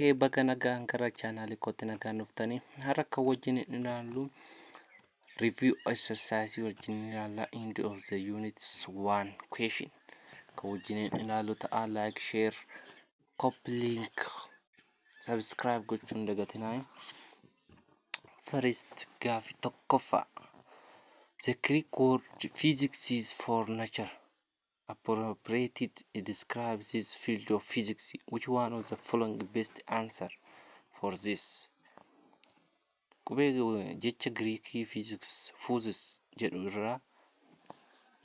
Okay, baga nagaan gara channel kootti nagaan dhuftanii har'a kan wajjin ilaallu review exercise wajjin ilaalla end of the unit 1 question kan wajjin ilaallu ta'a. Like, share, copy link, subscribe gochuun dagatinaa. First gaaffii tokkoffaa, the Greek word physics is for nature appropriated. It describes this field of physics. Which one of the following best answer for this? Jecha Greek physics fuses jedhu irraa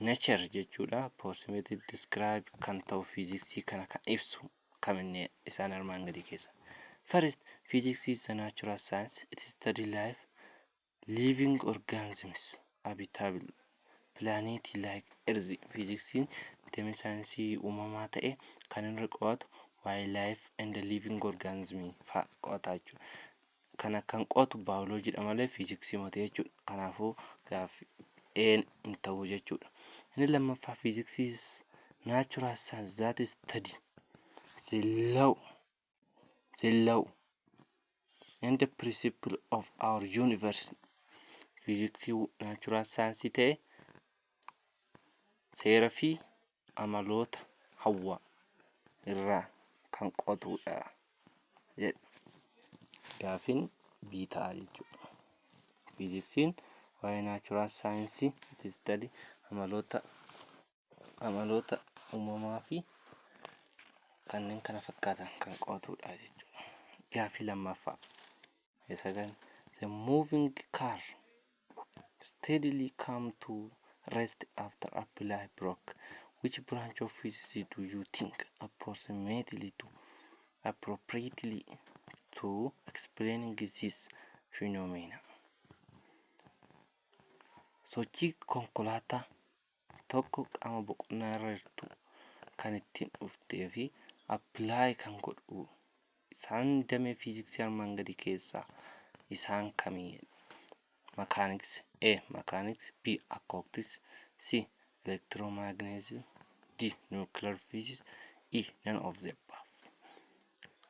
nature jechuudha approximated describe kan ta'u physics kana kan ibsu kaminne isaan armaan gadii keessa. First, physics is a natural science. It studies life, living organisms, habitable planet like Earth. Physics damee saayinsii uumamaa ta'e kan irra qo'atu wildlife and living organisms fa'a qo'ata jechuudha. Kana kan qo'atu biology dha malee physics miti jechuudha. Kanaafuu gaaffii een hin ta'u jechuudha. Inni lammaffaa, physics is natural science that study the law and the principle of our universe. Physics natural science ta'e seera fi amaloota hawwaa irraa kan qo'atudha jedha. Gaaffiin bii ta'a jechuudha. Physics waa'ee natural science it study amaloota uumamaa fi kanneen kana fakkaatan kan qo'atudha jechuudha. Gaaffii lammaffaa, the moving car steadily come to rest after a ply broke. Which branch of physics do you think appropriately to explaining this phenomena? Sochii konkolaataa tokko qaama boqonnaa irra jirtu kan ittiin dhuftee fi apply kan godhu isaan damee fiiziksii armaan gadii keessaa isaan kamii? Mechanics A. Mechanics B. Acoustics C. Electromagnetism D. Nuclear physics E. None of the above.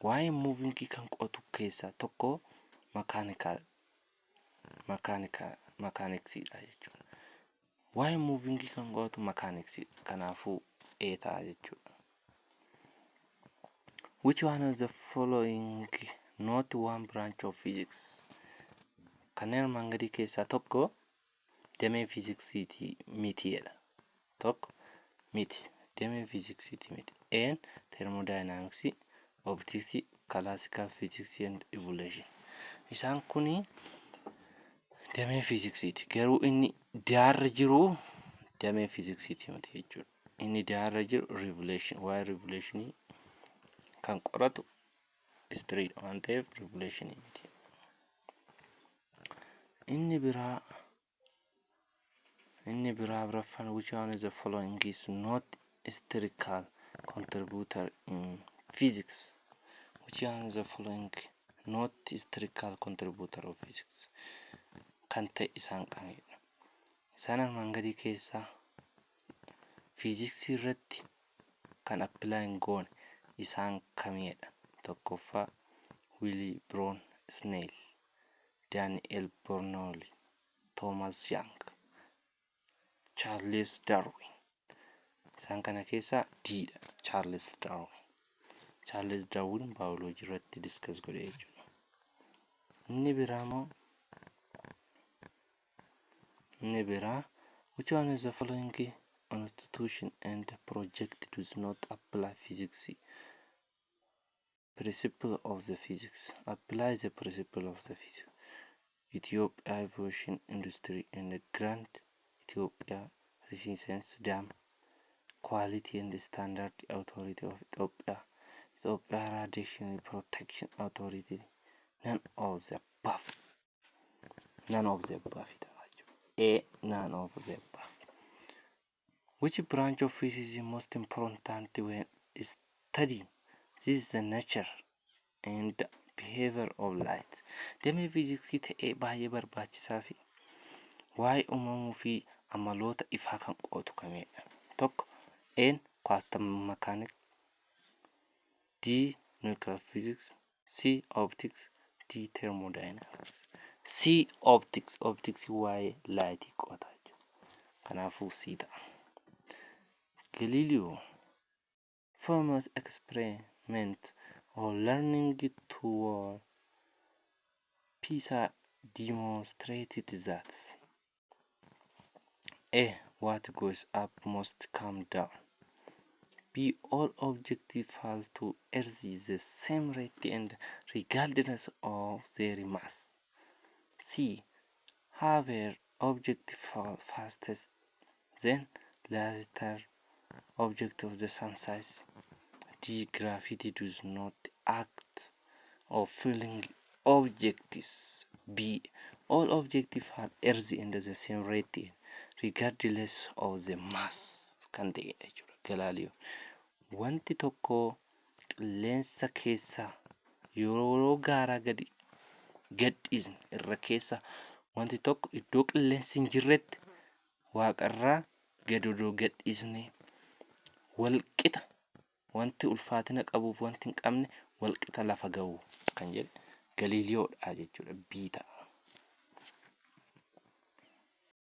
Waa'ee moving kan qo'atu keessaa tokko mechanics dha jechuudha. Waa'ee moving kan qo'atu mechanics kanaafuu A ta'a jechuudha. Which one of the following not one branch of physics? Kanneen armaan gadii keessaa tokko damee fiiziksiiti miti jedha. Tokko miti damee fiiziksiiti miti. A. Thermodynamics, optics, classical physics and evolution. Isaan kuni damee fiiziksiiti. Garuu inni diyaarra jiru damee fiiziksiiti miti jechuudha. Inni diyaarra jiru revelation, waa'ee revelation kan qoratu history waan ta'eef revelation miti. Inni biraa biraffaan, which one of the following is not historical contributor in physics? Which one of the following not historical contributor of physics? Kan ta'e isaan kamidha? Isaan armaan gadii keessaa fiiziksii irratti kan apply hin goone isaan kamidha? Tokkoffaa Willy Brown Snell, Daniel Bernoulli, Thomas Young, Charles Darwin. Isaan kana keessaa D dha, Charles Darwin. Charles Darwin biology irratti discuss godhe jechuudha. Inni biraa which one is the following institution and project does not apply physics principle of the physics? Apply the principle of the physics. Ethiopia Aviation Industry and Grand Ethiopia Renaissance Dam, Quality and Standard Authority of Ethiopia, Ethiopia Radiation Protection Authority. None of the above. None of the above. A. None of the above. Which branch of physics is most important when study this is the nature and behavior of light? Damee fiiziksii ta'ee baay'ee barbaachisaa fi waa'ee uumamuu fi amaloota ifaa kan qo'atu kamidha? Tokko A. Quantum mechanics D. Nuclear physics C. Optics. D. Thermodynamics. C. Optics. Optics waa'ee laayitii qo'ata jechuudha. Kanaafuu C ta'a. Galileo famous experiment on learning toward Pisa demonstrated that A. What goes up must come down. B. All objects fall to Earth the same rate and regardless of their mass. C. However, objects fall fastest than later objects of the same size. D. Gravity does not act of pulling objects. B. All objects fall Earth in the same rate regardless of the mass. Kan ta'edha jechuudha. Galileo. Wanti tokko qilleensa keessa yeroo gaaraa gadhiisne irra keessa wanti tokko iddoo qilleensi hin jirretti waaqarraa gad odoo gadhiisne walqixa wanti ulfaatina qabuuf wanti hin qabne walqixa lafa ga'u kan jedhe Galileoodha jechuudha. B ta'a.